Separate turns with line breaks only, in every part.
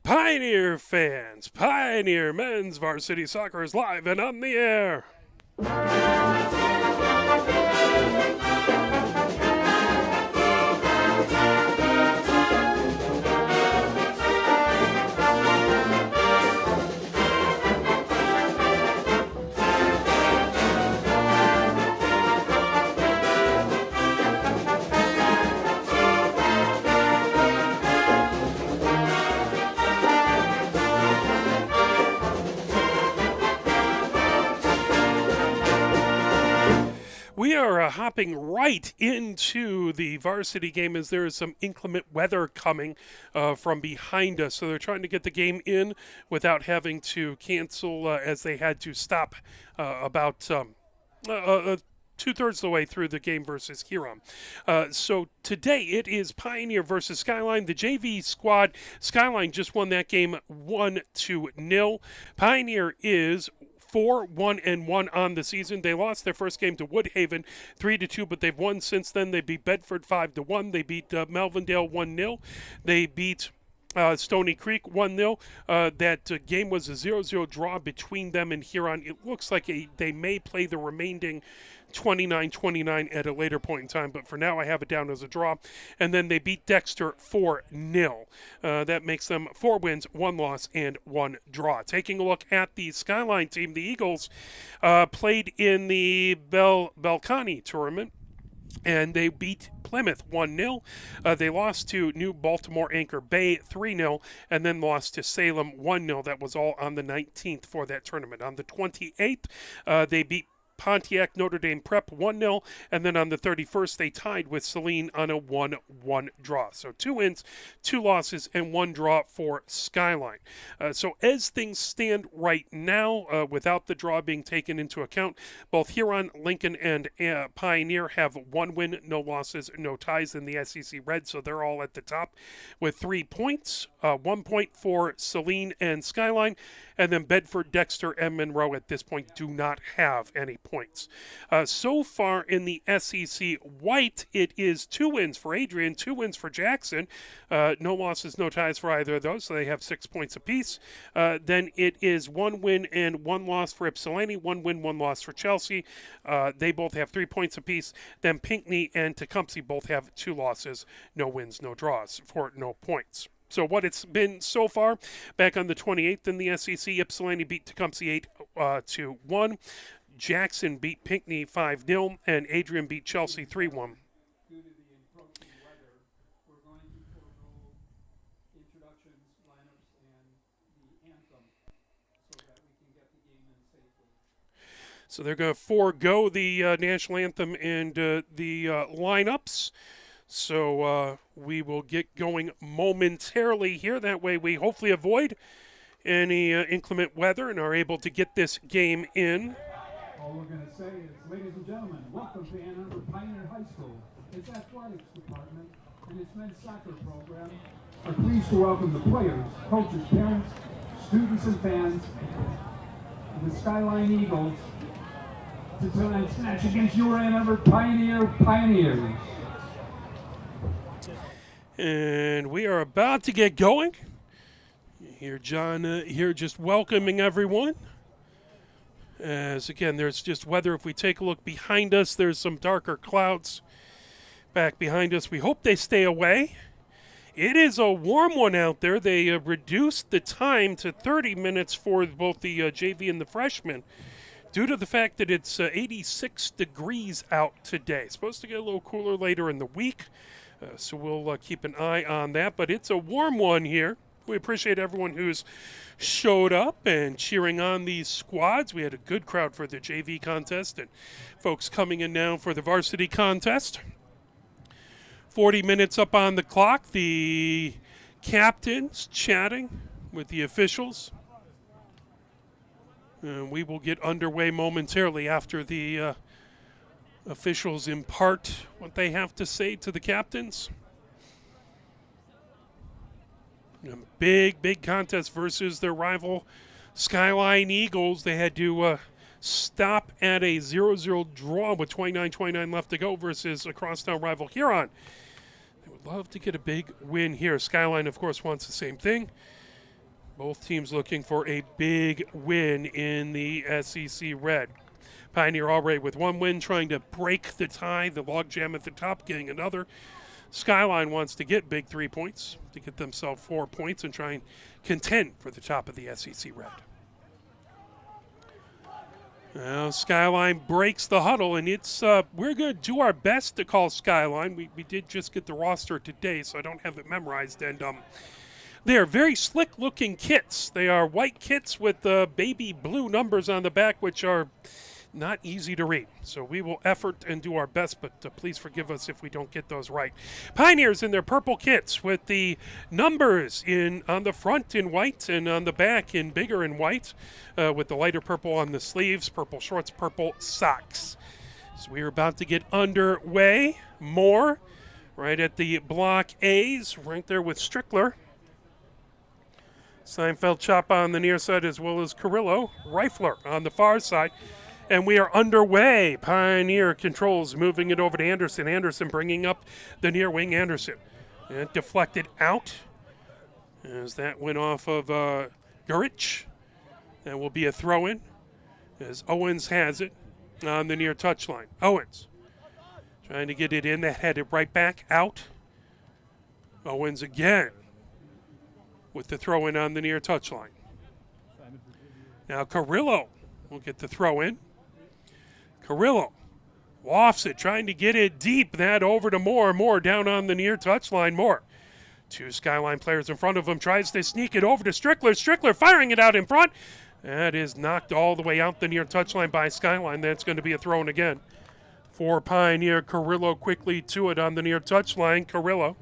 Pioneer fans, Pioneer men's varsity soccer is live and on the air. We are hopping right into the varsity game as there is some inclement weather coming from behind us. So they're trying to get the game in without having to cancel as they had to stop about two-thirds of the way through the game versus Huron. So today it is Pioneer versus Skyline. The JV squad, Skyline just won that game 1-0. Pioneer is 4-1-1 on the season. They lost their first game to Woodhaven 3-2, but they've won since then. They beat Bedford 5-1. They beat Melvindale 1-0. They beat Stony Creek 1-0. That game was a 0-0 draw between them and Huron. It looks like they may play the remaining 29-29 at a later point in time, but for now I have it down as a draw. And then they beat Dexter 4-0. That makes them 4 wins, 1 loss, and 1 draw. Taking a look at the Skyline team, the Eagles played in the Belcani tournament, and they beat Plymouth 1-0. They lost to New Baltimore Anchor Bay 3-0, and then lost to Salem 1-0. That was all on the 19th for that tournament. On the 28th, they beat Pontiac Notre Dame Prep 1-0, and then on the 31st they tied with Saline on a 1-1 draw. So 2 wins, 2 losses, and 1 draw for Skyline. So as things stand right now, without the draw being taken into account, both Huron, Lincoln, and Pioneer have 1 win, no losses, no ties in the SEC Red, so they're all at the top with 3 points. 1 point for Saline and Skyline, and then Bedford, Dexter, and Monroe at this point do not have any points. So far in the SEC White, it is 2 wins for Adrian, 2 wins for Jackson. No losses, no ties for either of those, so they have 6 points apiece. Then it is 1 win and 1 loss for Ypsilanti, 1 win, 1 loss for Chelsea. They both have 3 points apiece. Then Pinckney and Tecumseh both have 2 losses, no wins, no draws for no points. So what it's been so far, back on the 28th in the SEC, Ypsilanti beat Tecumseh 8-1. Jackson beat Pinckney 5-0, and Adrian beat Chelsea 3-1.
Due to the encroaching weather, we're going to forego introductions, lineups, and the anthem so that we can get the game in safely.
So they're going to forego the national anthem and the lineups. So we will get going momentarily here. That way we hopefully avoid any inclement weather and are able to get this game in.
All we're going to say is, ladies and gentlemen, welcome to Ann Arbor Pioneer High School. Its athletics department and its men's soccer program are pleased to welcome the players, coaches, parents, students, and fans of the Skyline Eagles to tonight's match against your Ann Arbor Pioneers.
And we are about to get going. Here, John, here just welcoming everyone. As again, there's just weather. If we take a look behind us, there's some darker clouds back behind us. We hope they stay away. It is a warm one out there. They reduced the time to 30 minutes for both the JV and the freshmen due to the fact that it's 86 degrees out today. It's supposed to get a little cooler later in the week. So we'll keep an eye on that. But it's a warm one here. We appreciate everyone who's showed up and cheering on these squads. We had a good crowd for the JV contest and folks coming in now for the varsity contest. 40 minutes up on the clock. The captains chatting with the officials. And we will get underway momentarily after the officials impart what they have to say to the captains. A big contest versus their rival Skyline Eagles. They had to stop at a 0-0 draw with 29-29 left to go versus a crosstown rival Huron. They would love to get a big win here. Skyline, of course, wants the same thing. Both teams looking for a big win in the SEC Red. Pioneer already with one win, trying to break the tie, the logjam at the top, getting another. Skyline wants to get big 3 points to get themselves 4 points and try and contend for the top of the SEC Red. Now Skyline breaks the huddle, and it's we're going to do our best to call Skyline. We did just get the roster today, so I don't have it memorized. And they are very slick-looking kits. They are white kits with baby blue numbers on the back, which are not easy to read. So we will effort and do our best, but please forgive us if we don't get those right. Pioneers in their purple kits with the numbers on the front in white and on the back in bigger in white, with the lighter purple on the sleeves, purple shorts, purple socks. So we are about to get underway. More right at the block A's, right there with Strickler. Seinfeld Chop on the near side, as well as Carrillo. Rifler on the far side. And we are underway. Pioneer controls, moving it over to Anderson. Anderson bringing up the near wing. Anderson. And deflected out as that went off of Gurich. That will be a throw-in as Owens has it on the near touchline. Owens trying to get it in. That headed right back out. Owens again with the throw-in on the near touchline. Now Carrillo will get the throw-in. Carrillo lofts it, trying to get it deep. That over to Moore. Moore down on the near touchline. Moore. Two Skyline players in front of him. Tries to sneak it over to Strickler. Strickler firing it out in front. That is knocked all the way out the near touchline by Skyline. That's going to be a throw-in again for Pioneer. Carrillo quickly to it on the near touchline. Carrillo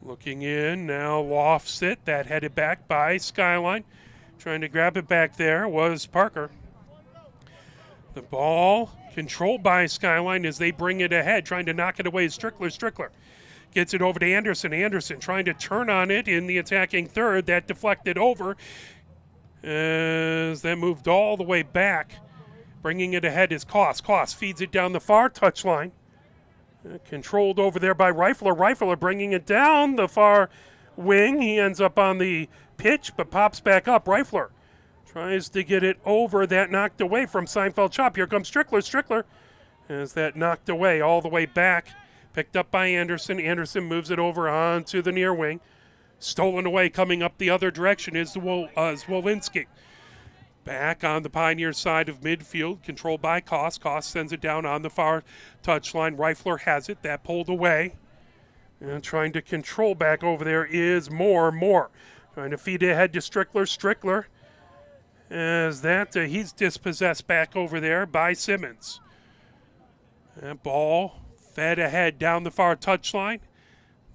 looking in. Now lofts it. That headed back by Skyline. Trying to grab it back there was Parker. The ball controlled by Skyline as they bring it ahead, trying to knock it away. Strickler. Strickler gets it over to Anderson. Anderson trying to turn on it in the attacking third. That deflected over as that moved all the way back. Bringing it ahead is Koss. Koss feeds it down the far touchline. Controlled over there by Rifler. Rifler bringing it down the far wing. He ends up on the pitch, but pops back up. Rifler tries to get it over. That knocked away from Seinfeld Chop. Here comes Strickler. Strickler as that knocked away all the way back. Picked up by Anderson. Anderson moves it over onto the near wing. Stolen away coming up the other direction is Zwolinski. Back on the Pioneer side of midfield, controlled by Koss. Koss sends it down on the far touchline. Rifler has it. That pulled away. And trying to control back over there is Moore. Moore trying to feed it ahead to Strickler. Strickler as that he's dispossessed back over there by Simmons. That ball fed ahead down the far touchline.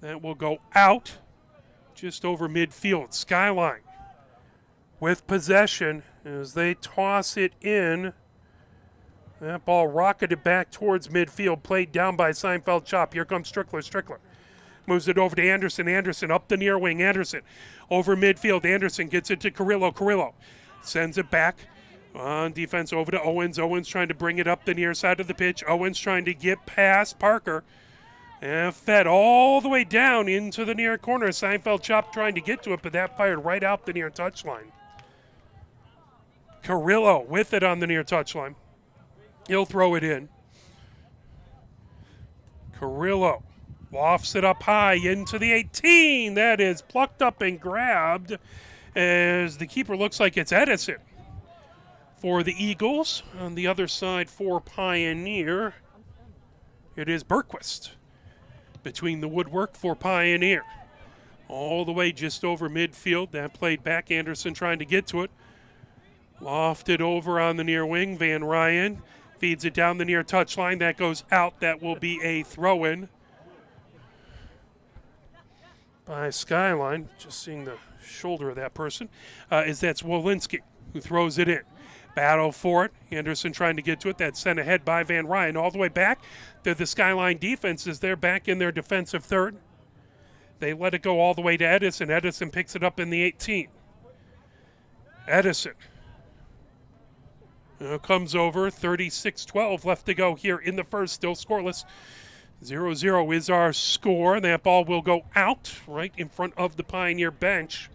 That will go out just over midfield. Skyline with possession as they toss it in. That ball rocketed back towards midfield, played down by Seinfeld Chop. Here comes Strickler. Strickler moves it over to Anderson. Anderson up the near wing. Anderson over midfield. Anderson gets it to Carrillo. Carrillo sends it back on defense over to Owens. Owens trying to bring it up the near side of the pitch. Owens trying to get past Parker. And fed all the way down into the near corner. Seinfeld Chop trying to get to it, but that fired right out the near touchline. Carrillo with it on the near touchline. He'll throw it in. Carrillo lofts it up high into the 18. That is plucked up and grabbed as the keeper looks like it's Edison for the Eagles. On the other side for Pioneer, it is Bergquist between the woodwork for Pioneer. All the way just over midfield. That played back. Anderson trying to get to it. Lofted over on the near wing. Van Ryan feeds it down the near touchline. That goes out. That will be a throw-in by Skyline. Just seeing the shoulder of that person. That's Zwolinski who throws it in. Battle for it. Anderson trying to get to it. That's sent ahead by Van Ryan. All the way back to the Skyline defense as they're back in their defensive third. They let it go all the way to Edison. Edison picks it up in the 18. Edison comes over. 36-12 left to go here in the first. Still scoreless. 0-0 is our score. That ball will go out right in front of the Pioneer bench.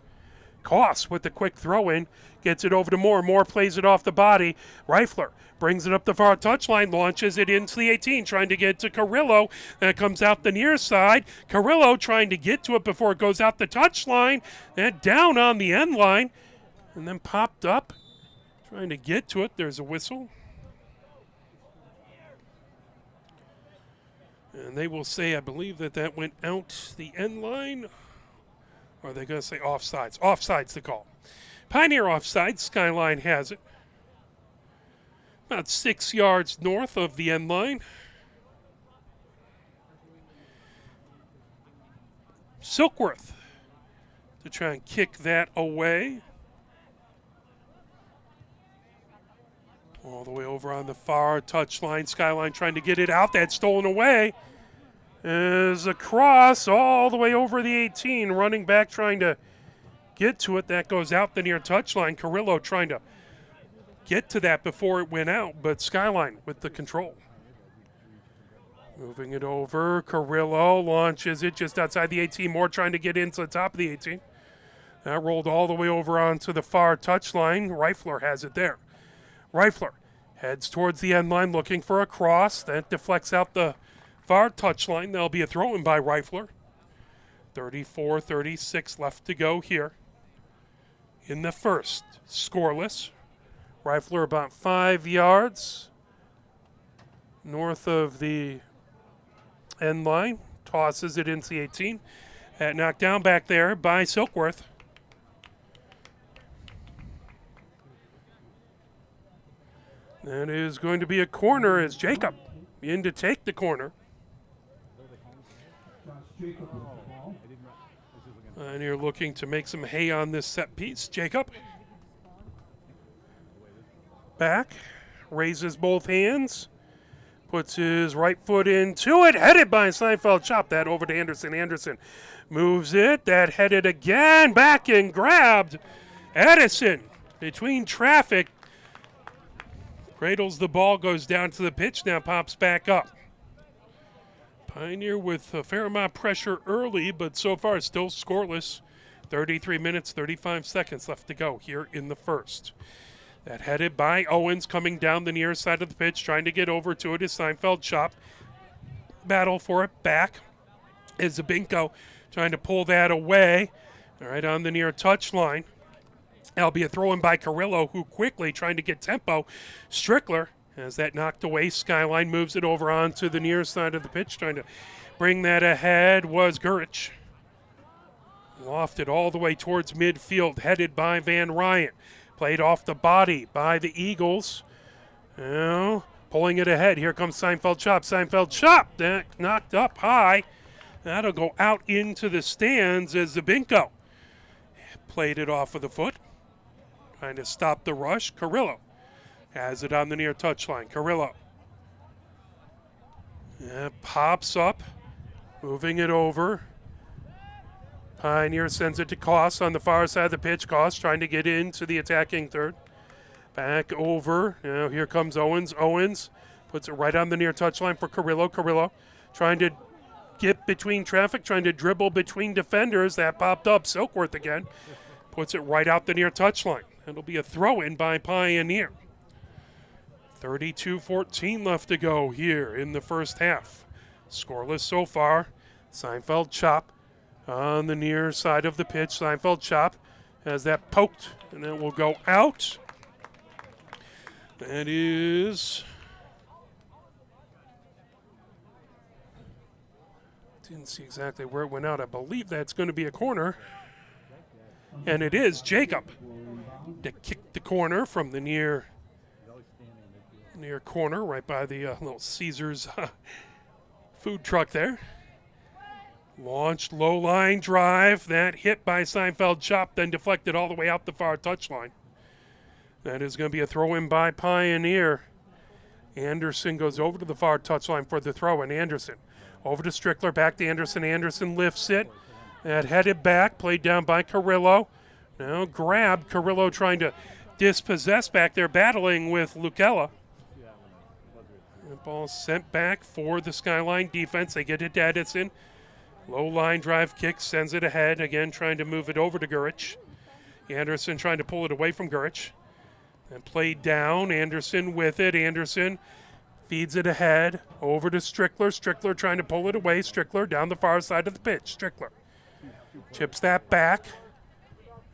Koss with the quick throw in. Gets it over to Moore. Moore plays it off the body. Reifler brings it up the far touchline. Launches it into the 18. Trying to get to Carrillo. That comes out the near side. Carrillo trying to get to it before it goes out the touchline. And down on the end line. And then popped up. Trying to get to it. There's a whistle. And they will say, I believe, that went out the end line. Or are they going to say offsides? Offside's the call. Pioneer offside. Skyline has it. About 6 yards north of the end line. Silkworth to try and kick that away. All the way over on the far touchline. Skyline trying to get it out. That's stolen away. Is a cross all the way over the 18. Running back trying to get to it. That goes out the near touchline. Carrillo trying to get to that before it went out. But Skyline with the control. Moving it over. Carrillo launches it just outside the 18. Moore trying to get into the top of the 18. That rolled all the way over onto the far touchline. Reifler has it there. Reifler heads towards the end line looking for a cross. That deflects out the far touchline. There'll be a throw-in by Reifler. 34-36 left to go here in the first. Scoreless. Reifler about 5 yards north of the end line. Tosses it into the 18. Knocked down back there by Silkworth. That is going to be a corner as Jacob in to take the corner. And you're looking to make some hay on this set piece. Jacob. Back. Raises both hands. Puts his right foot into it. Headed by Seinfeld. Chop that over to Anderson. Anderson moves it. That headed again. Back and grabbed. Edison between traffic. Cradles the ball, goes down to the pitch, now pops back up. Pioneer with a fair amount of pressure early, but so far still scoreless. 33 minutes, 35 seconds left to go here in the first. That headed by Owens coming down the near side of the pitch, trying to get over to it is Seinfeld. Chop. Battle for it back is Zabinko trying to pull that away. All right, on the near touchline. That'll be a throw-in by Carrillo, who quickly trying to get tempo. Strickler has that knocked away. Skyline moves it over onto the near side of the pitch, trying to bring that ahead was Gurich. Lofted all the way towards midfield, headed by Van Ryan. Played off the body by the Eagles. Now, pulling it ahead. Here comes Seinfeld Chop. Seinfeld Chop. That knocked up high. That'll go out into the stands as Zabinko played it off with a foot. Trying to stop the rush. Carrillo has it on the near touchline. Carrillo pops up, moving it over. Pioneer sends it to Koss on the far side of the pitch. Koss trying to get into the attacking third. Back over. Now here comes Owens. Owens puts it right on the near touchline for Carrillo. Carrillo trying to get between traffic, trying to dribble between defenders. That popped up. Silkworth again. Puts it right out the near touchline. It'll be a throw-in by Pioneer. 32-14 left to go here in the first half. Scoreless so far. Seinfeld Chop on the near side of the pitch. Seinfeld Chop has that poked, and it will go out. That is... Didn't see exactly where it went out. I believe that's going to be a corner. And it is Jacob to kick the corner from the near corner, right by the little Caesars food truck there. Launched low line drive. That hit by Seinfeld Chop, then deflected all the way out the far touchline. That is going to be a throw-in by Pioneer. Anderson goes over to the far touchline for the throw-in. Anderson over to Strickler, back to Anderson. Anderson lifts it. That headed back, played down by Carrillo. Now grabbed. Carrillo trying to dispossess back there, battling with Lucella. The ball sent back for the Skyline defense. They get it to Edison. Low line drive kick, sends it ahead. Again, trying to move it over to Gurich. Anderson trying to pull it away from Gurich. And played down. Anderson with it. Anderson feeds it ahead. Over to Strickler. Strickler trying to pull it away. Strickler down the far side of the pitch. Strickler chips that back.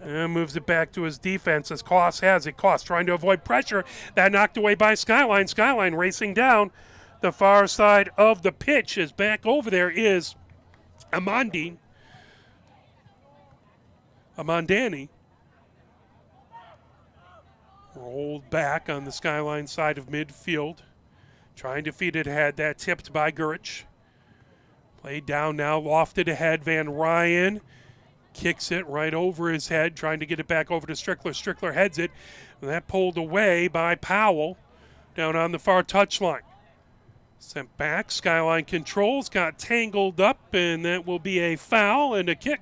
And moves it back to his defense as Koss has it. Koss trying to avoid pressure. That knocked away by Skyline. Skyline racing down the far side of the pitch. As back over there is Amandani. Rolled back on the Skyline side of midfield. Trying to feed it ahead. That tipped by Gurich. Played down now. Lofted ahead. Van Ryan kicks it right over his head, trying to get it back over to Strickler. Strickler heads it. And that pulled away by Powell down on the far touchline. Sent back. Skyline controls. Got tangled up, and that will be a foul and a kick.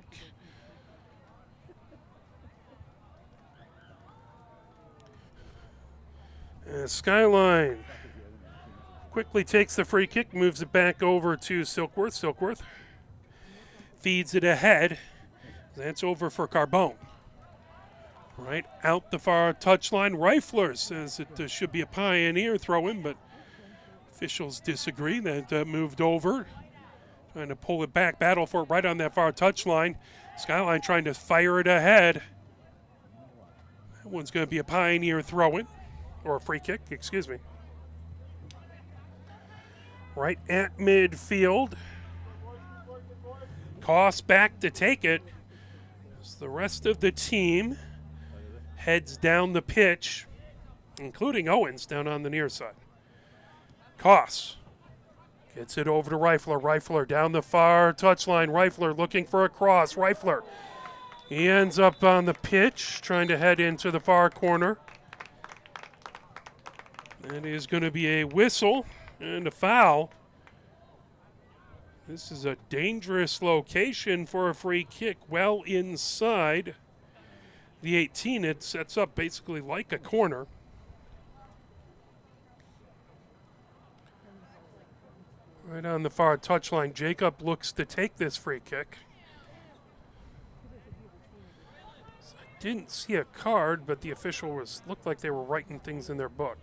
Skyline quickly takes the free kick, moves it back over to Silkworth. Silkworth feeds it ahead. That's over for Carbone. Right out the far touchline. Reifler says it should be a Pioneer throw-in, but officials disagree. That moved over. Trying to pull it back. Battle for it right on that far touchline. Skyline trying to fire it ahead. That one's going to be a Pioneer throw-in. Or a free kick, excuse me. Right at midfield. Koss back to take it. As the rest of the team heads down the pitch, including Owens down on the near side. Koss gets it over to Reifler. Reifler down the far touchline. Reifler looking for a cross. Reifler, he ends up on the pitch, trying to head into the far corner. That is going to be a whistle and a foul. This is a dangerous location for a free kick, well inside the 18. It sets up basically like a corner. Right on the far touchline, Jacob looks to take this free kick. I didn't see a card, but the official looked like they were writing things in their book.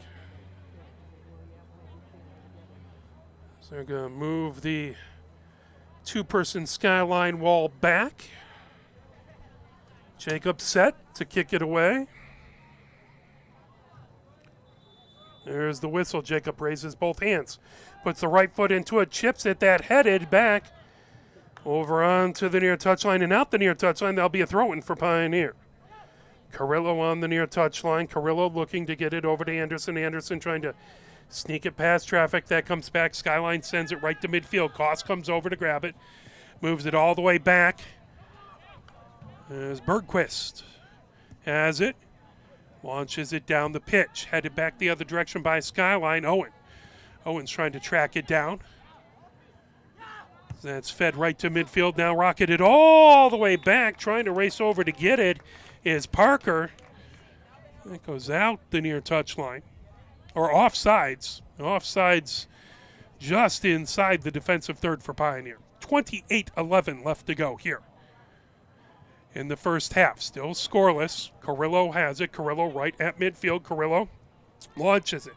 So they're going to move the two-person Skyline wall back. Jacob set to kick it away. There's the whistle. Jacob raises both hands. Puts the right foot into it, chips it, that headed back over onto the near touchline and out the near touchline. That'll be a throw-in for Pioneer. Carrillo on the near touchline. Carrillo looking to get it over to Anderson. Anderson trying to sneak it past traffic. That comes back. Skyline sends it right to midfield. Koss comes over to grab it. Moves it all the way back. As Bergquist has it. Launches it down the pitch. Headed back the other direction by Skyline. Owen's trying to track it down. That's fed right to midfield. Now rocketed all the way back. Trying to race over to get it is Parker. That goes out the near touchline. Or offsides. Offsides just inside the defensive third for Pioneer. 28-11 left to go here in the first half. Still scoreless. Carrillo has it. Carrillo right at midfield. Carrillo launches it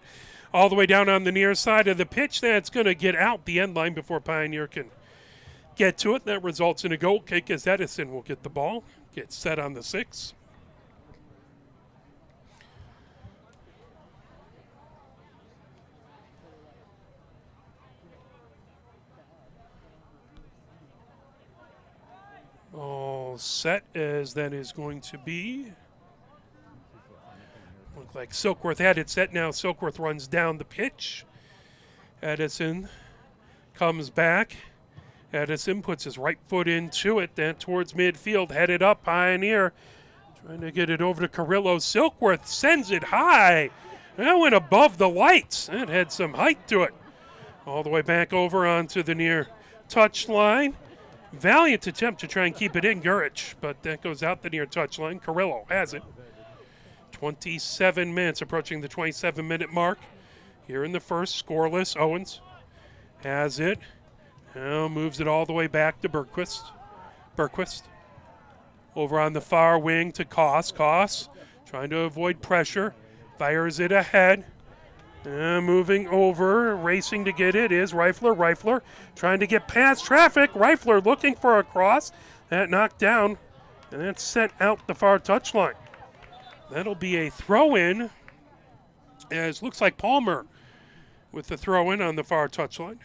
all the way down on the near side of the pitch. That's going to get out the end line before Pioneer can get to it. That results in a goal kick as Edison will get the ball. Get set on the 6. All set as that is going to be. Look like Silkworth had it set. Now Silkworth runs down the pitch. Edison comes back. Edison puts his right foot into it. Then towards midfield. Headed up. Pioneer trying to get it over to Carrillo. Silkworth sends it high. That went above the lights. That had some height to it. All the way back over onto the near touchline. Valiant attempt to try and keep it in, Gurich, but that goes out the near touchline. Carrillo has it. 27 minutes, approaching the 27-minute mark here in the first, scoreless. Owens has it. Now moves it all the way back to Bergquist. Bergquist over on the far wing to Koss. Koss trying to avoid pressure. Fires it ahead. Moving over, racing to get it is Rifler. Rifler trying to get past traffic. Rifler looking for a cross. That knocked down, and that's sent out the far touchline. That'll be a throw-in, as looks like Palmer with the throw-in on the far touchline.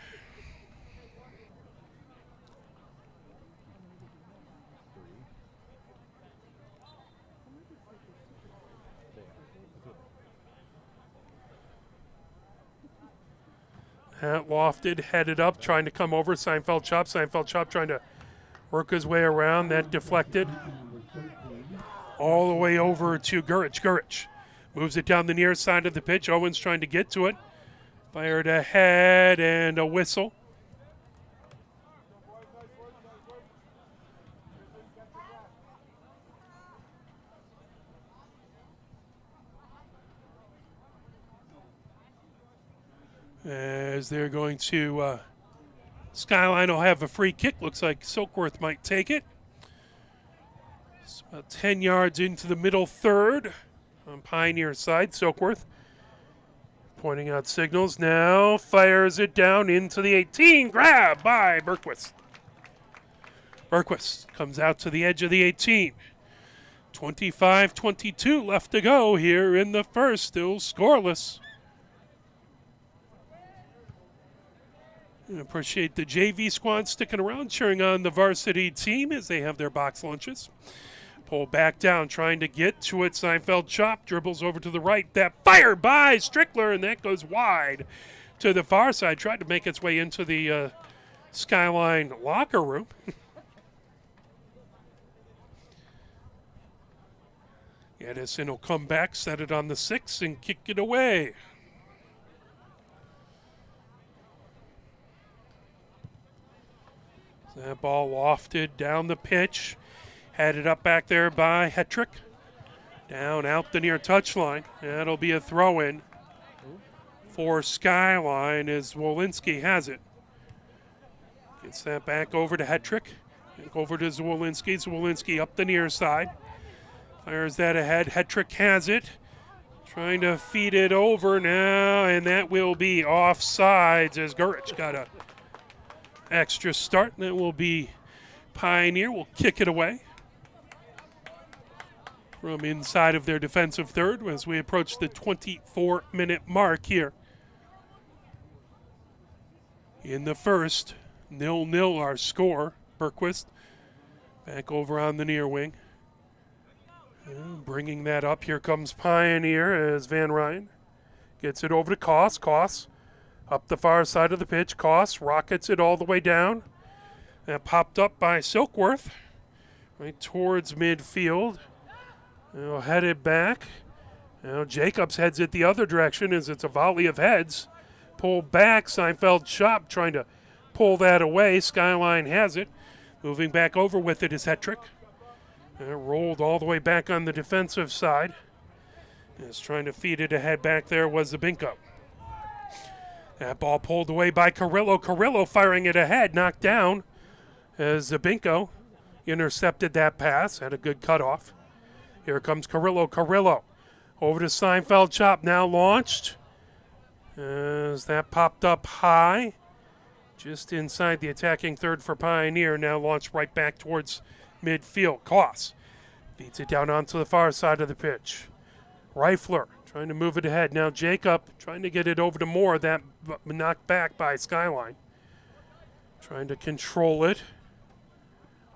Lofted, headed up, trying to come over. Seinfeld chop. Seinfeld chop trying to work his way around. That deflected all the way over to Gurich. Gurich moves it down the near side of the pitch. Owens trying to get to it. Fired ahead and a whistle. As they're going to, Skyline will have a free kick. Looks like Silkworth might take it. It's about 10 yards into the middle third on Pioneer side. Silkworth pointing out signals. Now fires it down into the 18. Grab by Bergquist. Bergquist comes out to the edge of the 18. 25-22 left to go here in the first. Still scoreless. I appreciate the JV squad sticking around, cheering on the varsity team as they have their box lunches. Pull back down, trying to get to it. Seinfeld chop, dribbles over to the right. That fire by Strickler, and that goes wide to the far side. Tried to make its way into the Skyline locker room. Edison will come back, set it on the 6, and kick it away. That ball lofted down the pitch, headed up back there by Hetrick. Down out the near touchline. That'll be a throw-in for Skyline as Wolinski has it. Gets that back over to Hetrick. Back over to Zwolinski. Zwolinski up the near side. Fires that ahead. Hetrick has it. Trying to feed it over now, and that will be offsides as Gurich got a extra start. That will be Pioneer. Will kick it away from inside of their defensive third as we approach the 24-minute mark here in the first. 0-0 our score. Bergquist back over on the near wing. Bringing that up. Here comes Pioneer as Van Ryn gets it over to Koss. Koss up the far side of the pitch. Koss rockets it all the way down. That popped up by Silkworth right towards midfield. Now headed back. Now Jacobs heads it the other direction as it's a volley of heads. Pulled back. Seinfeld chop trying to pull that away. Skyline has it. Moving back over with it is Hetrick. Rolled all the way back on the defensive side. Is trying to feed it ahead back there was Zabinko. That ball pulled away by Carrillo. Carrillo firing it ahead, knocked down as Zabinko intercepted that pass, had a good cutoff. Here comes Carrillo. Carrillo over to Seinfeld chop, now launched. As that popped up high, just inside the attacking third for Pioneer, now launched right back towards midfield. Koss feeds it down onto the far side of the pitch. Rifler trying to move it ahead. Now Jacob trying to get it over to Moore. That knocked back by Skyline. Trying to control it.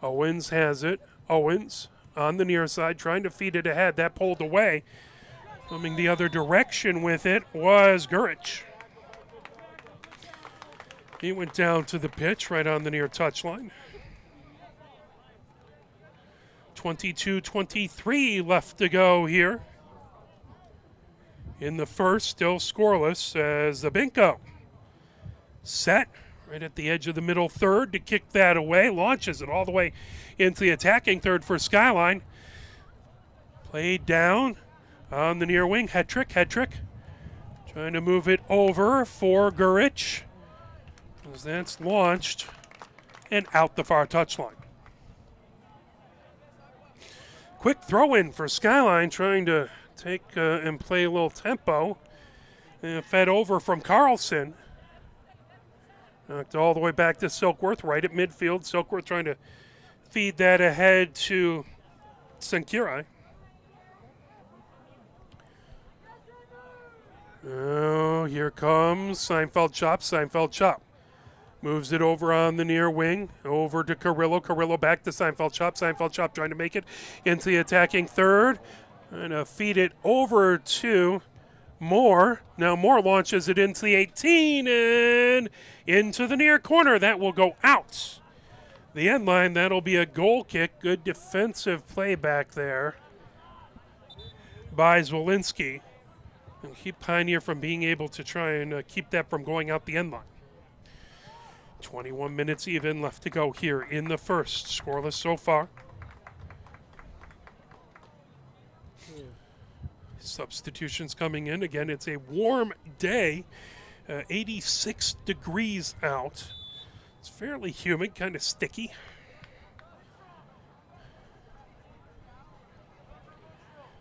Owens has it. Owens on the near side trying to feed it ahead. That pulled away. Coming the other direction with it was Gurich. He went down to the pitch right on the near touchline. 22-23 left to go here in the first, still scoreless as Zabinko set right at the edge of the middle third to kick that away, launches it all the way into the attacking third for Skyline. Played down on the near wing. Hetrick Trying to move it over for Gurich. As that's launched and out the far touchline. Quick throw in for Skyline, trying to take and play a little tempo. And fed over from Carlson. Knocked all the way back to Silkworth, right at midfield. Silkworth trying to feed that ahead to Sankiri. Oh, here comes Seinfeld chop. Seinfeld chop. Moves it over on the near wing, over to Carrillo. Carrillo back to Seinfeld chop. Seinfeld chop trying to make it into the attacking third. Trying to feed it over to Moore. Now Moore launches it into the 18 and into the near corner. That will go out. The end line, that'll be a goal kick. Good defensive play back there by Zwolinski. And keep Pioneer from being able to try and keep that from going out the end line. 21 minutes even left to go here in the first. Scoreless so far. Substitutions coming in. Again, it's a warm day. 86 degrees out. It's fairly humid, kind of sticky.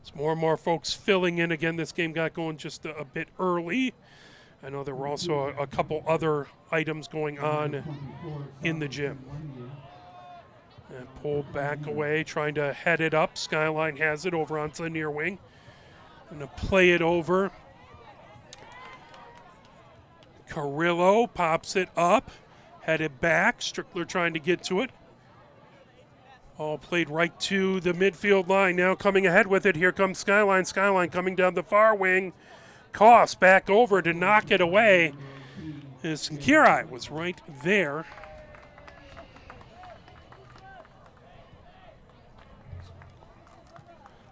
It's more and more folks filling in. Again, this game got going just a bit early. I know there were also a couple other items going on in the gym. And pull back away, trying to head it up. Skyline has it over onto the near wing. Going to play it over. Carrillo pops it up, headed back. Strickler trying to get to it. All played right to the midfield line. Now coming ahead with it. Here comes Skyline. Skyline coming down the far wing. Koss back over to knock it away. Sankiri was right there.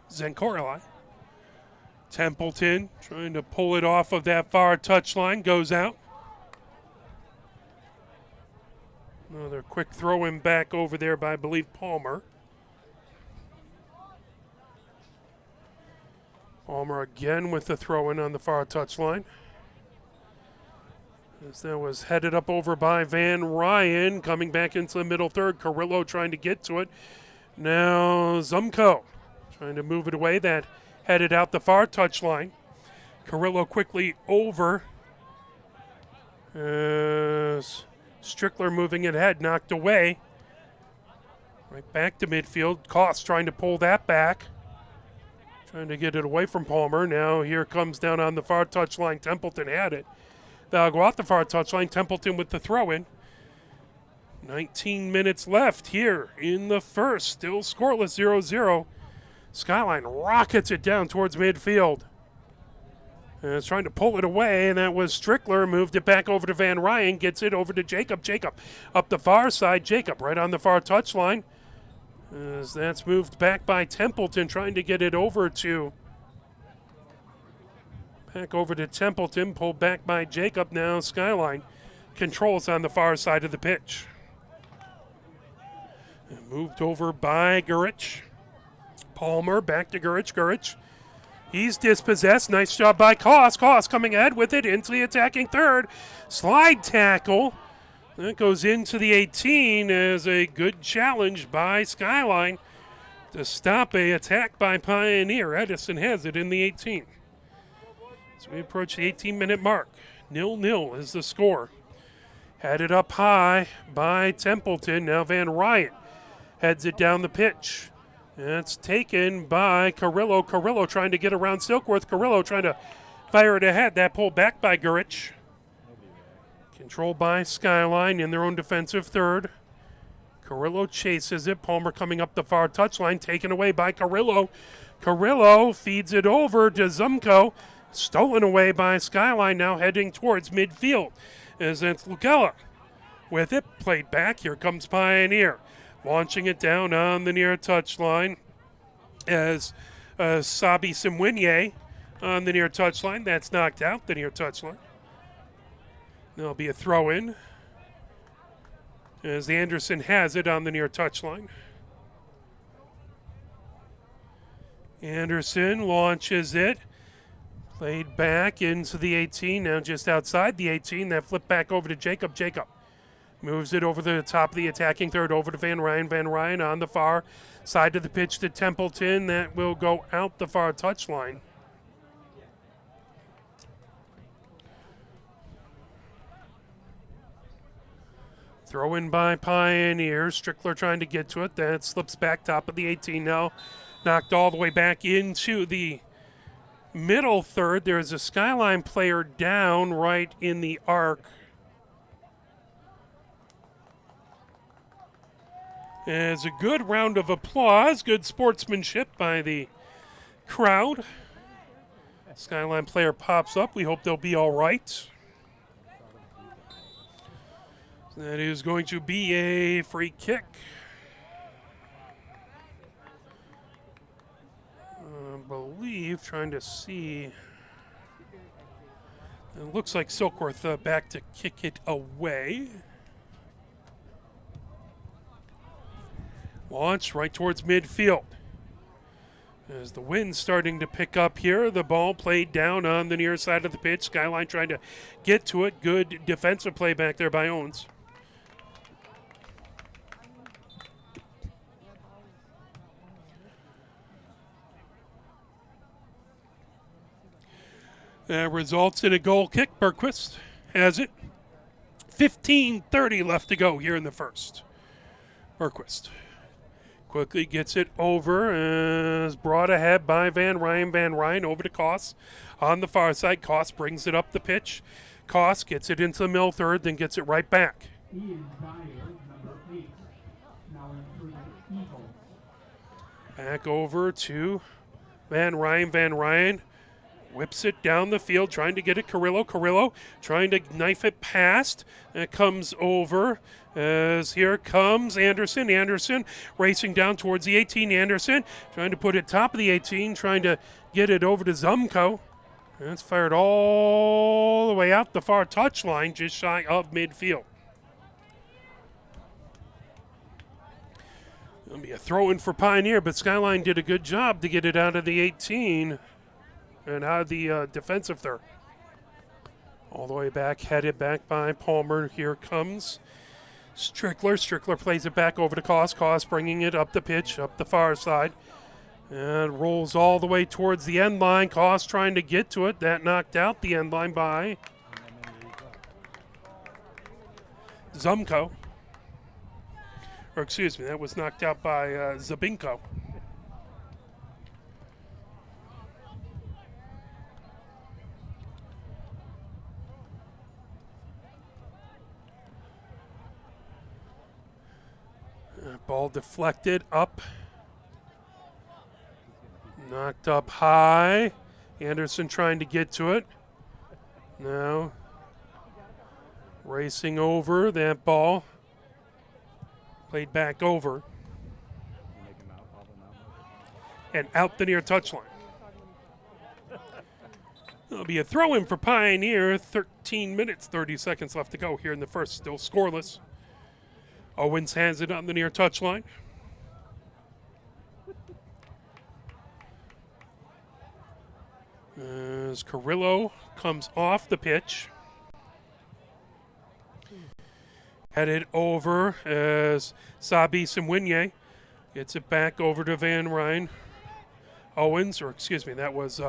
Zankorili. Templeton trying to pull it off of that far touchline. Goes out. Another quick throw in back over there by, I believe, Palmer. Palmer again with the throw in on the far touchline. As that was headed up over by Van Ryan, coming back into the middle third. Carrillo trying to get to it. Now Zumko trying to move it away. That headed out the far touchline. Carrillo quickly over. As Strickler moving it ahead, knocked away. Right back to midfield. Koss trying to pull that back. Trying to get it away from Palmer. Now here comes down on the far touchline. Templeton had it. They'll go out the far touchline. Templeton with the throw in. 19 minutes left here in the first. Still scoreless 0-0. Skyline rockets it down towards midfield. And it's trying to pull it away, and that was Strickler. Moved it back over to Van Ryan. Gets it over to Jacob. Jacob up the far side. Jacob right on the far touchline. As that's moved back by Templeton, trying to get it over to Templeton, pulled back by Jacob. Now Skyline controls on the far side of the pitch. And moved over by Gurich. Palmer back to Gurich. Gurich, he's dispossessed. Nice job by Koss. Koss coming ahead with it into the attacking third. Slide tackle. That goes into the 18 as a good challenge by Skyline to stop a attack by Pioneer. Edison has it in the 18. As we approach the 18-minute mark, 0-0 is the score. Headed up high by Templeton. Now Van Ryan heads it down the pitch. That's taken by Carrillo. Carrillo trying to get around Silkworth. Carrillo trying to fire it ahead. That pulled back by Gurich. Controlled by Skyline in their own defensive third. Carrillo chases it. Palmer coming up the far touchline. Taken away by Carrillo. Carrillo feeds it over to Zumko. Stolen away by Skyline. Now heading towards midfield. As it's Lucella with it. Played back. Here comes Pioneer. Launching it down on the near touchline as Sabi Simwinye on the near touchline. That's knocked out, the near touchline. There'll be a throw in as Anderson has it on the near touchline. Anderson launches it. Played back into the 18, now just outside the 18. That flipped back over to Jacob. Jacob moves it over the top of the attacking third, over to Van Ryn. Van Ryn on the far side of the pitch to Templeton. That will go out the far touchline. Throw in by Pioneer. Strickler trying to get to it. That slips back top of the 18 now. Knocked all the way back into the middle third. There's a Skyline player down right in the arc. It's a good round of applause. Good sportsmanship by the crowd. Skyline player pops up. We hope they'll be all right. That is going to be a free kick. I believe, trying to see. It looks like Silkworth back to kick it away. Launch right towards midfield. As the wind's starting to pick up here, the ball played down on the near side of the pitch. Skyline trying to get to it. Good defensive play back there by Owens. That results in a goal kick. Bergquist has it. 15:30 left to go here in the first. Bergquist quickly gets it over, is brought ahead by Van Ryn. Van Ryn over to Koss on the far side. Koss brings it up the pitch. Koss gets it into the middle third, then gets it right back.
Ian Dyer, number 8, now in for the Eagles.
Back over to Van Ryn. Van Ryn whips it down the field, trying to get it. Carrillo trying to knife it past. It comes over as here comes Anderson. Anderson racing down towards the 18. Anderson trying to put it top of the 18, trying to get it over to Zumko. And it's fired all the way out the far touchline, just shy of midfield. It'll be a throw-in for Pioneer, but Skyline did a good job to get it out of the 18 and out of the defensive third. All the way back, headed back by Palmer. Here comes Strickler. Strickler plays it back over to Koss. Koss bringing it up the pitch, up the far side. And rolls all the way towards the end line. Koss trying to get to it. That knocked out the end line by Zumko. Or excuse me, that was knocked out by Zabinko. Ball deflected up. Knocked up high. Anderson trying to get to it. Now racing over that ball. Played back over. And out the near touchline. There'll be a throw-in for Pioneer. 13 minutes, 30 seconds left to go here in the first. Still scoreless. Owens has it on the near touchline. As Carrillo comes off the pitch. Headed over as Sabi Simwinye gets it back over to Van Ryn. Owens, or excuse me, that was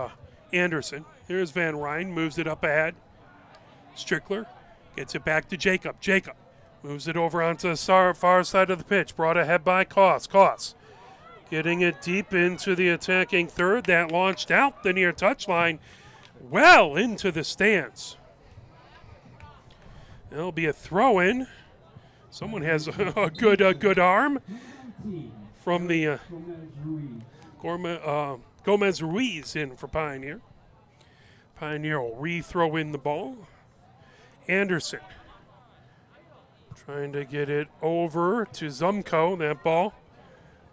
Anderson. There's Van Ryn, moves it up ahead. Strickler gets it back to Jacob. Jacob moves it over onto the far side of the pitch. Brought ahead by Koss. Koss getting it deep into the attacking third. That launched out the near touchline, well into the stands. There'll be a throw-in. Someone has a good arm from the Gomez Ruiz in for Pioneer. Pioneer will re-throw in the ball. Anderson trying to get it over to Zumko. That ball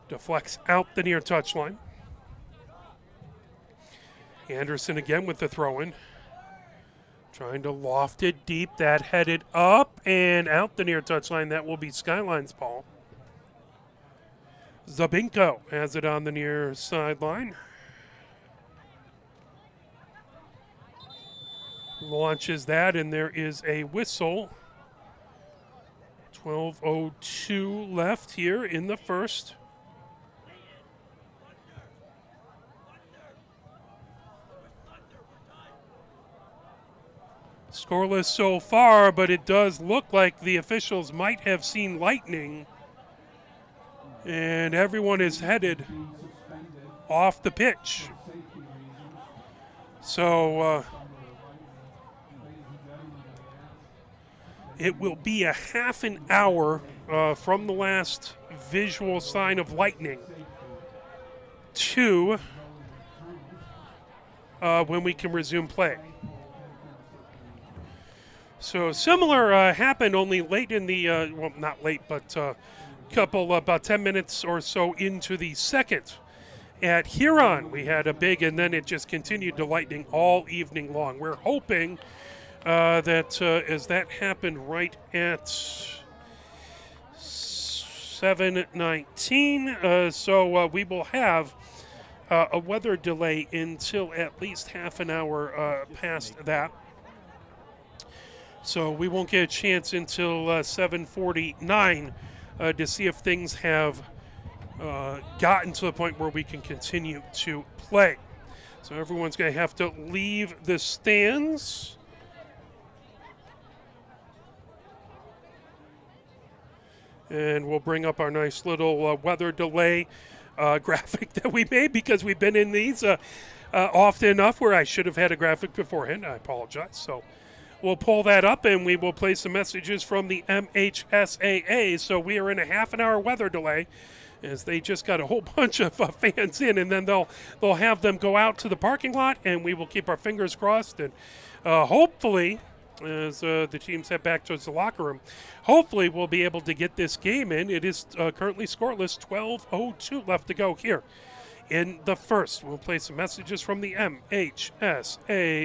deflects out the near touchline. Anderson again with the throw-in. Trying to loft it deep. That headed up and out the near touchline. That will be Skyline's ball. Zabinko has it on the near sideline. launches that, and there is a whistle. 12:02 left here in the first. Scoreless so far, but it does look like the officials might have seen lightning, and everyone is headed off the pitch. So it will be a half an hour from the last visual sign of lightning to when we can resume play. So similar happened only late in the, well, not late, but couple, about 10 minutes or so into the second. At Huron, we had a big, and then it just continued to lightning all evening long. We're hoping that as that happened right at 7:19, so we will have a weather delay until at least half an hour past that. So we won't get a chance until 7:49 to see if things have gotten to the point where we can continue to play. So everyone's going to have to leave the stands. And we'll bring up our nice little weather delay graphic that we made, because we've been in these often enough where I should have had a graphic beforehand. I apologize. So we'll pull that up, and we will play some messages from the MHSAA. So we are in a half an hour weather delay, as they just got a whole bunch of fans in, and then they'll have them go out to the parking lot, and we will keep our fingers crossed, and hopefully, as the teams head back towards the locker room, hopefully we'll be able to get this game in. It is currently scoreless, 12:02 left to go here in the first. We'll play some messages from the MHSAA.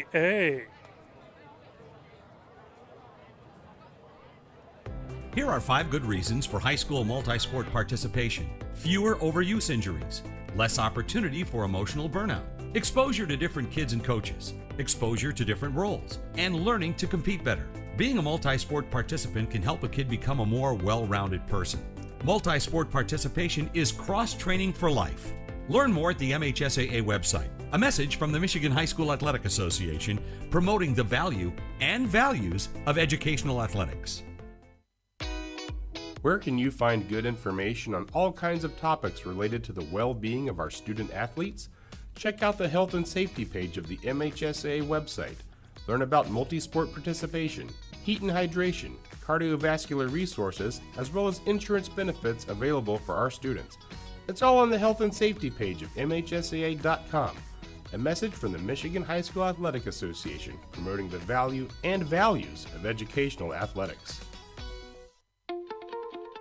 Here are 5 good reasons for high school multi-sport participation. Fewer overuse injuries, less opportunity for emotional burnout, exposure to different kids and coaches, exposure to different roles, and learning to compete better. Being a multi-sport participant can help a kid become a more well-rounded person. Multi-sport participation is cross-training for life. Learn more at the MHSAA website. A message from the Michigan High School Athletic Association, promoting the value and values of educational athletics.
Where can you find good information on all kinds of topics related to the well-being of our student athletes? Check out the health and safety page of the MHSAA website. Learn about multi-sport participation, heat and hydration, cardiovascular resources, as well as insurance benefits available for our students. It's all on the health and safety page of MHSAA.com. A message from the Michigan High School Athletic Association, promoting the value and values of educational athletics.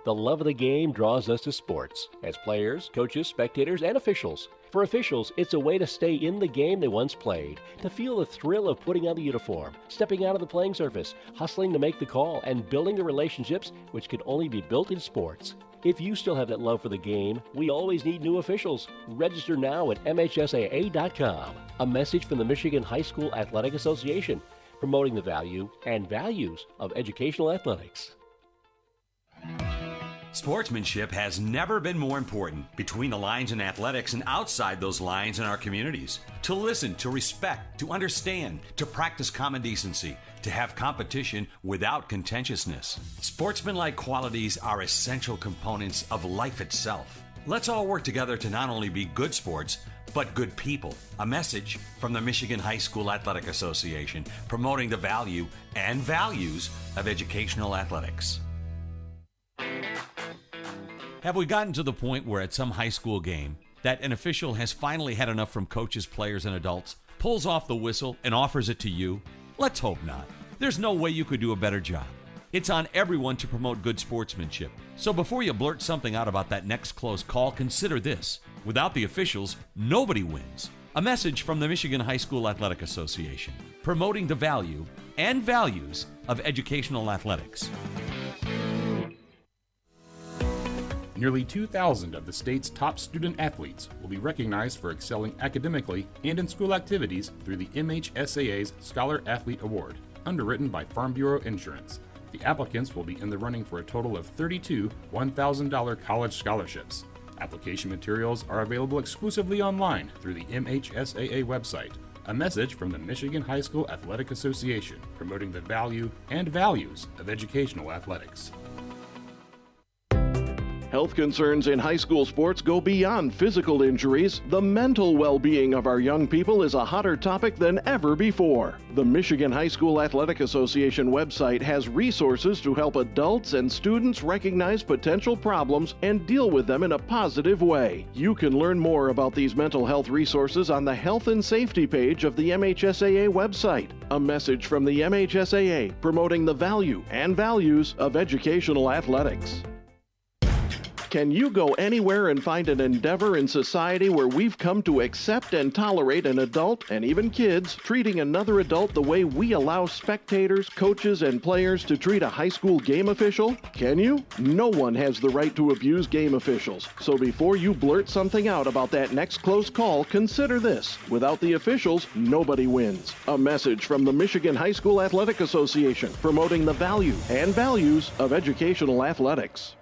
The love of the game draws us to sports, as players, coaches, spectators, and officials. For officials, it's a way to stay in the game they once played, to feel the thrill of putting on the uniform, stepping out of the playing surface, hustling to make the call, and building the relationships which can only be built in sports. If you still have that love for the game, we always need new officials. Register now at MHSAA.com. A message from the Michigan High School Athletic Association, promoting the value and values of educational athletics.
Sportsmanship has never been more important between the lines in athletics and outside those lines in our communities. To listen, to respect, to understand, to practice common decency, to have competition without contentiousness. Sportsmanlike qualities are essential components of life itself. Let's all work together to not only be good sports, but good people. A message from the Michigan High School Athletic Association, promoting the value and values of educational athletics. Have we gotten to the point where at some high school game that an official has finally had enough from coaches, players, and adults, pulls off the whistle, and offers it to you? Let's hope not. There's no way you could do a better job. It's on everyone to promote good sportsmanship. So before you blurt something out about that next close call, consider this. Without the officials, nobody wins. A message from the Michigan High School Athletic Association, promoting the value and values of educational athletics.
Nearly 2,000 of the state's top student athletes will be recognized for excelling academically and in school activities through the MHSAA's Scholar Athlete Award, underwritten by Farm Bureau Insurance. The applicants will be in the running for a total of 32 $1,000 college scholarships. Application materials are available exclusively online through the MHSAA website. A message from the Michigan High School Athletic Association promoting the value and values of educational athletics.
Health concerns in high school sports go beyond physical injuries. The mental well-being of our young people is a hotter topic than ever before. The Michigan High School Athletic Association website has resources to help adults and students recognize potential problems and deal with them in a positive way. You can learn more about these mental health resources on the Health and Safety page of the MHSAA website. A message from the MHSAA promoting the value and values of educational athletics. Can you go anywhere and find an endeavor in society where we've come to accept and tolerate an adult, and even kids, treating another adult the way we allow spectators, coaches, and players to treat a high school game official? Can you? No one has the right to abuse game officials. So before you blurt something out about that next close call, consider this. Without the officials, nobody wins. A message from the Michigan High School Athletic Association promoting the value and values of educational athletics.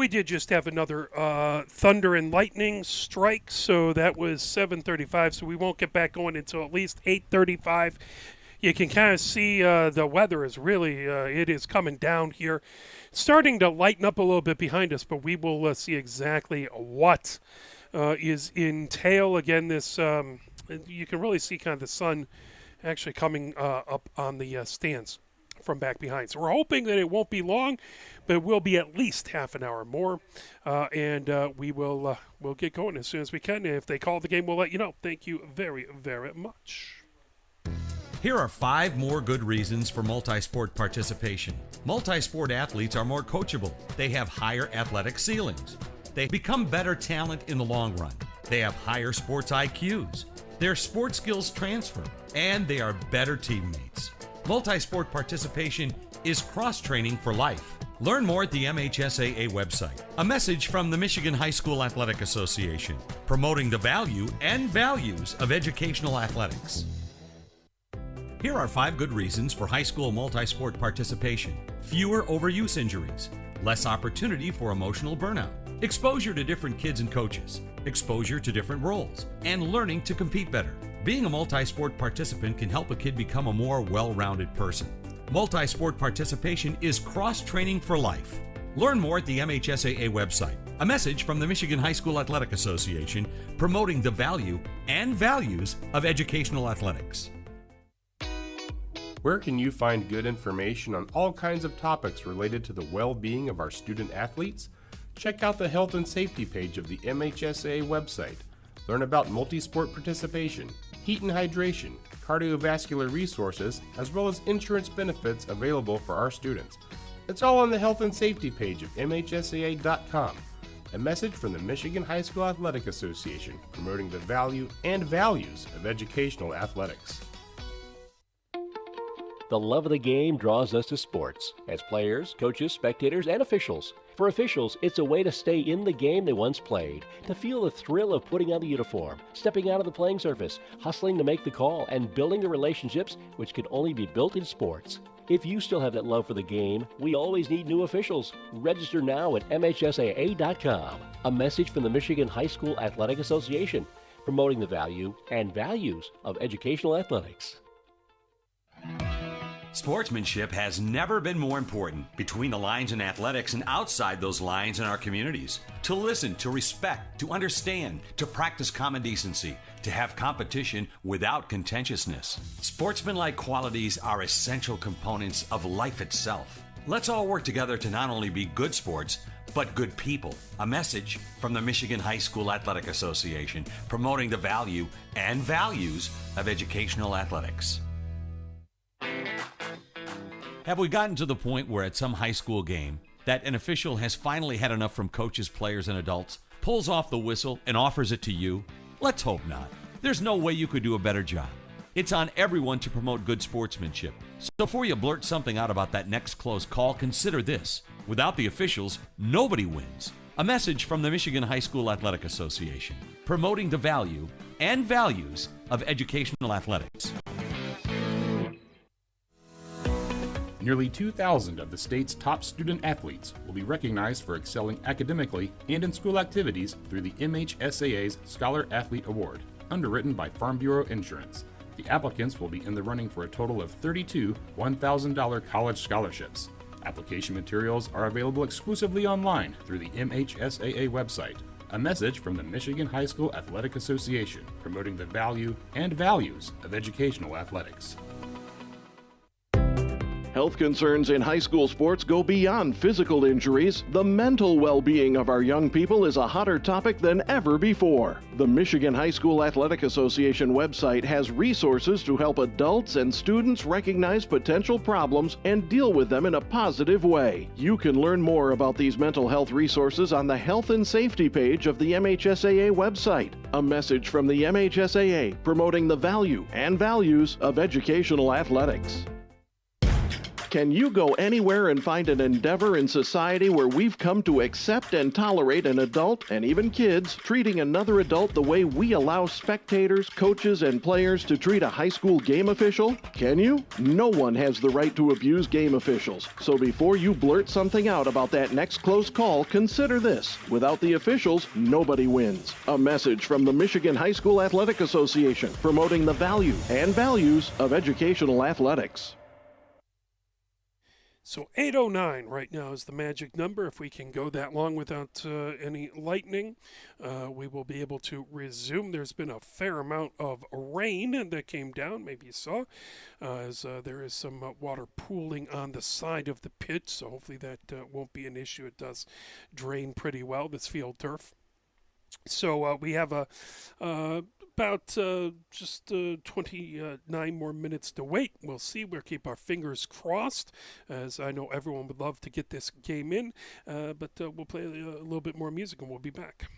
We did just have another thunder and lightning strike, so that was 7:35, so we won't get back going until at least 8:35. You can kind of see the weather is really, it is coming down here. Starting to lighten up a little bit behind us, but we will see exactly what is entail. Again, this, you can really see kind of the sun actually coming up on the stands from back behind. So we're hoping that it won't be long, but it will be at least half an hour more. And we will we'll get going as soon as we can. If they call the game, we'll let you know. Thank you very, very much.
Here are 5 more good reasons for multi-sport participation. Multi-sport athletes are more coachable. They have higher athletic ceilings. They become better talent in the long run. They have higher sports IQs. Their sports skills transfer, and they are better teammates. Multi-sport participation is cross-training for life. Learn more at the MHSAA website. A message from the Michigan High School Athletic Association, promoting the value and values of educational athletics. Here are 5 good reasons for high school multi-sport participation. Fewer overuse injuries, less opportunity for emotional burnout, exposure to different kids and coaches, exposure to different roles, and learning to compete better. Being a multi-sport participant can help a kid become a more well-rounded person. Multi-sport participation is cross-training for life. Learn more at the MHSAA website. A message from the Michigan High School Athletic Association, promoting the value and values of educational athletics.
Where can you find good information on all kinds of topics related to the well-being of our student athletes? Check out the health and safety page of the MHSAA website. Learn about multi-sport participation, heat and hydration, cardiovascular resources, as well as insurance benefits available for our students. It's all on the health and safety page of MHSAA.com. A message from the Michigan High School Athletic Association, promoting the value and values of educational athletics.
The love of the game draws us to sports, as players, coaches, spectators, and officials. For officials, it's a way to stay in the game they once played, to feel the thrill of putting on the uniform, stepping out of the playing surface, hustling to make the call, and building the relationships which can only be built in sports. If you still have that love for the game, we always need new officials. Register now at MHSAA.com. A message from the Michigan High School Athletic Association, promoting the value and values of educational athletics.
Sportsmanship has never been more important between the lines in athletics and outside those lines in our communities. To listen, to respect, to understand, to practice common decency, to have competition without contentiousness. Sportsmanlike qualities are essential components of life itself. Let's all work together to not only be good sports, but good people. A message from the Michigan High School Athletic Association, promoting the value and values of educational athletics. Have we gotten to the point where at some high school game that an official has finally had enough from coaches, players, and adults, pulls off the whistle, and offers it to you? Let's hope not. There's no way you could do a better job. It's on everyone to promote good sportsmanship. So before you blurt something out about that next close call, consider this. Without the officials, nobody wins. A message from the Michigan High School Athletic Association, promoting the value and values of educational athletics.
Nearly 2,000 of the state's top student athletes will be recognized for excelling academically and in school activities through the MHSAA's Scholar Athlete Award, underwritten by Farm Bureau Insurance. The applicants will be in the running for a total of 32 $1,000 college scholarships. Application materials are available exclusively online through the MHSAA website. A message from the Michigan High School Athletic Association, promoting the value and values of educational athletics.
Health concerns in high school sports go beyond physical injuries. The mental well-being of our young people is a hotter topic than ever before. The Michigan High School Athletic Association website has resources to help adults and students recognize potential problems and deal with them in a positive way. You can learn more about these mental health resources on the health and safety page of the MHSAA website. A message from the MHSAA, promoting the value and values of educational athletics. Can you go anywhere and find an endeavor in society where we've come to accept and tolerate an adult, and even kids, treating another adult the way we allow spectators, coaches, and players to treat a high school game official? Can you? No one has the right to abuse game officials. So before you blurt something out about that next close call, consider this. Without the officials, nobody wins. A message from the Michigan High School Athletic Association, promoting the value and values of educational athletics.
So 8:09 right now is the magic number. If we can go that long without any lightning, we will be able to resume. There's been a fair amount of rain that came down, maybe you saw, as there is some water pooling on the side of the pitch, so hopefully that won't be an issue. It does drain pretty well, this field turf. So we have about just 29 more minutes to wait. We'll see. We'll keep our fingers crossed, as I know everyone would love to get this game in. But we'll play a little bit more music and we'll be back.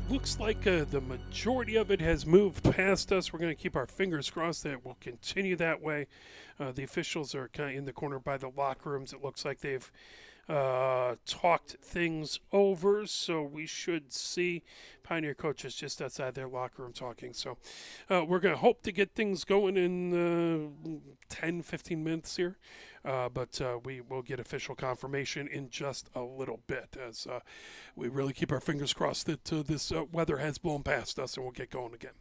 looks like the majority of it has moved past us. We're going to keep our fingers crossed that it will continue that way. The officials are kind of in the corner by the locker rooms. It looks like they've talked things over, so we should see Pioneer coaches just outside their locker room talking. So we're going to hope to get things going in 10, 15 minutes here, but we will get official confirmation in just a little bit as we really keep our fingers crossed that this weather has blown past us and we'll get going again.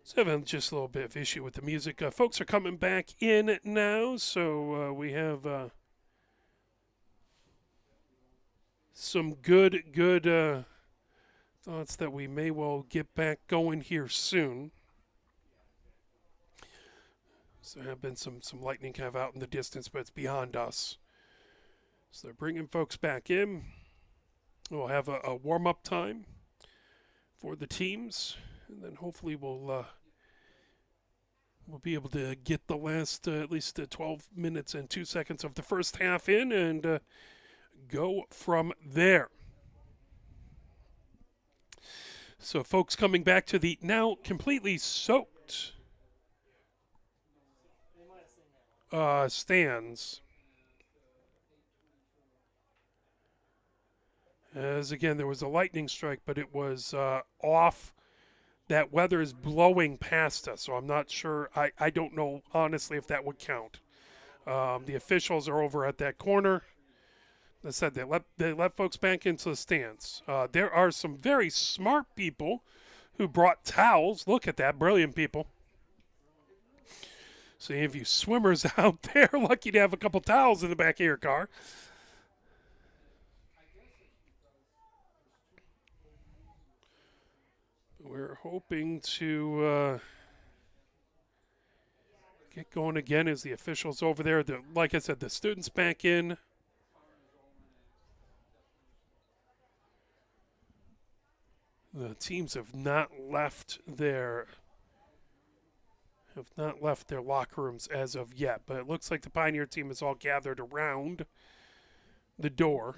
So having just a little bit of issue with the music. Folks are coming back in now, so we have some good thoughts that we may well get back going here soon. So there have been some lightning kind of out in the distance, but it's beyond us. So they're bringing folks back in. We'll have a warm-up time for the teams, and then hopefully we'll be able to get the last at least 12 minutes and 2 seconds of the first half in and go from there. So folks coming back to the now completely soaked stands. As again, there was a lightning strike, but it was off. That weather is blowing past us, so I'm not sure. I don't know, honestly, if that would count. The officials are over at that corner. They said they let folks back into the stands. There are some very smart people who brought towels. Look at that, brilliant people. So any of you swimmers out there, lucky to have a couple towels in the back of your car. We're hoping to get going again as the officials over there. Like I said, the students back in. The teams have not left their locker rooms as of yet, but it looks like the Pioneer team is all gathered around the door.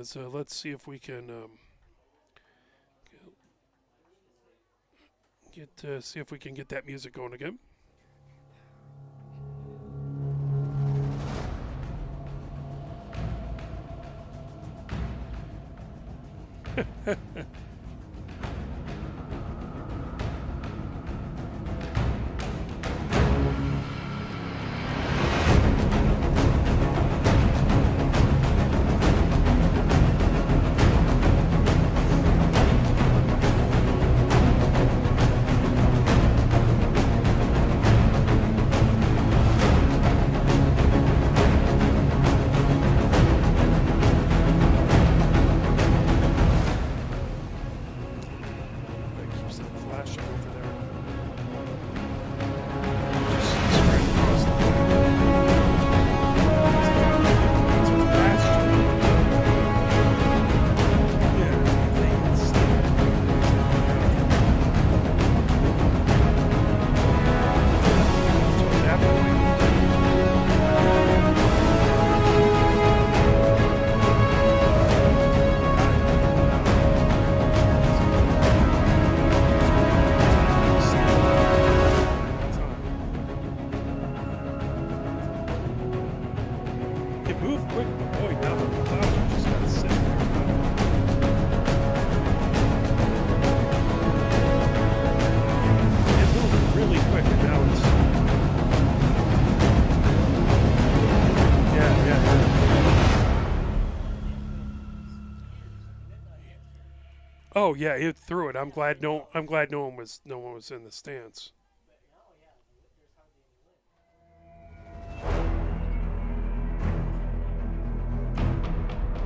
So let's see if we can get that music going again. Oh yeah, it threw it. I'm glad no one was in the stands.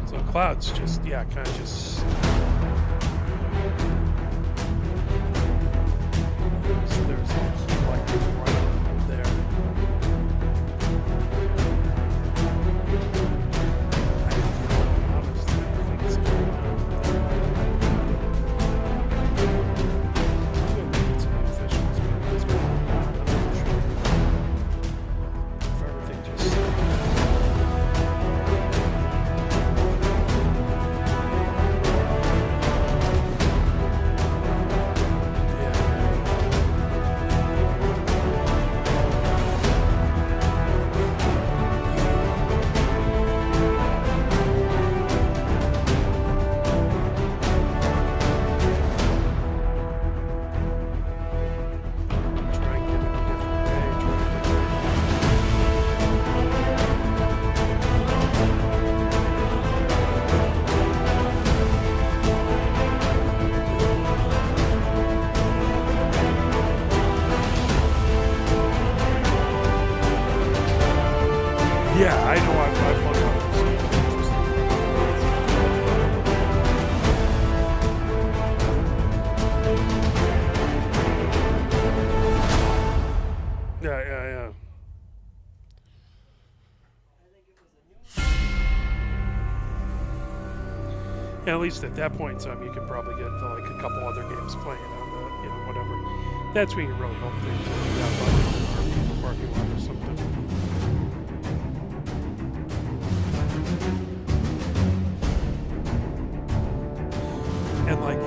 So clouds just kind of just. There's a key light right there. Honestly, I think it's going on. I'm gonna need some officials, but it's going on. I'm not sure if everything just. Try and get in a different page. Yeah, I know. I've won one. Yeah. At least at that point in time, you could probably get like a couple other games playing on the, whatever. That's when you really hope things will be out by the parking lot or something. And like, I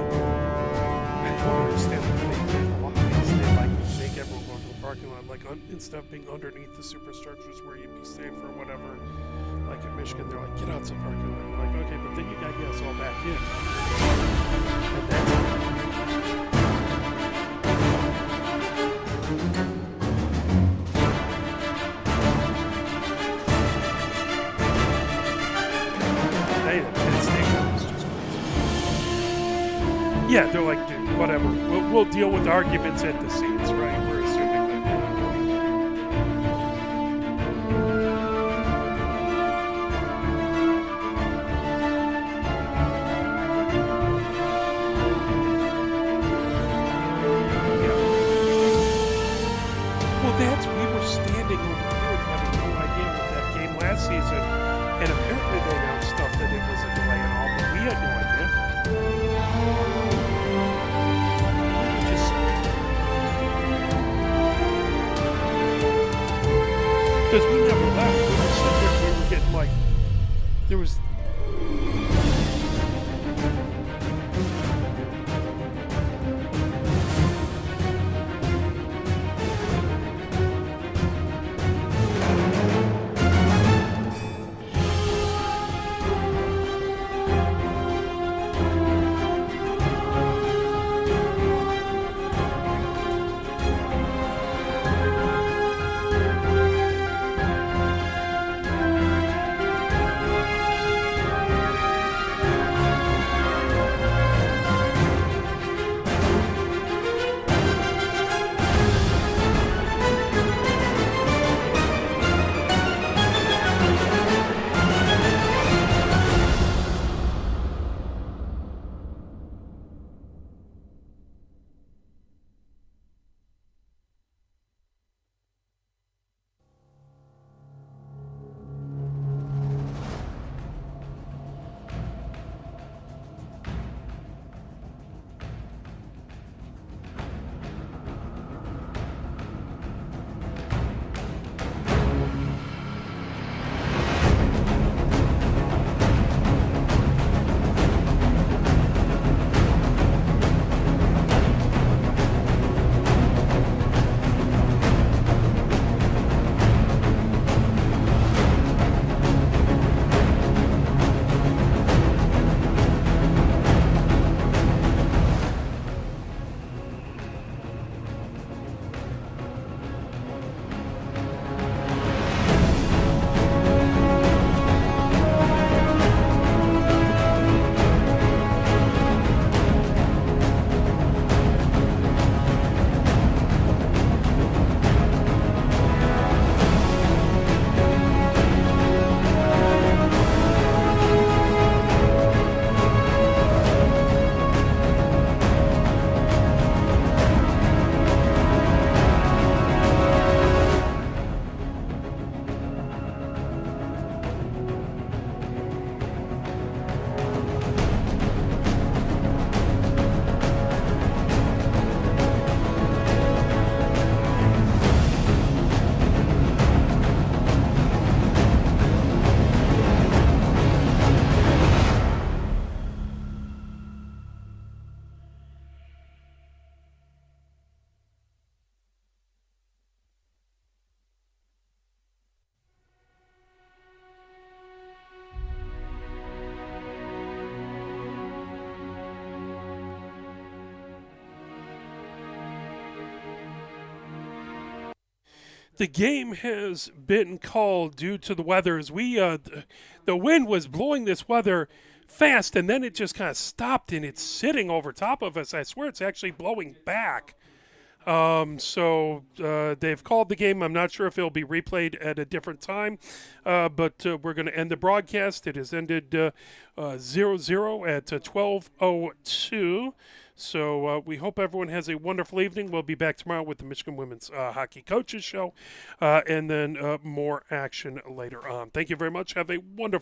don't understand what they do. A lot of things they like make everyone go to the parking lot, like instead of being underneath the superstructures where you'd be safe or whatever. Like in Michigan, they're like, get out to the parking lot. You're like, okay, but then you got to get us all back in. And then, yeah, they're like, dude, whatever. We'll deal with arguments at the seats, right? We're assuming that. We were standing over here and having no idea what that game last season, and apparently they announced stuff that it was a delay and all, but we had no idea. Because we never left. We were sitting there, we were getting like, there was. The game has been called due to the weather. As the wind was blowing this weather fast, and then it just kind of stopped, and it's sitting over top of us. I swear it's actually blowing back. So they've called the game. I'm not sure if it'll be replayed at a different time, but we're going to end the broadcast. It has ended 0-0 at 12:02. So we hope everyone has a wonderful evening. We'll be back tomorrow with the Michigan Women's Hockey Coaches Show, and then more action later on. Thank you very much. Have a wonderful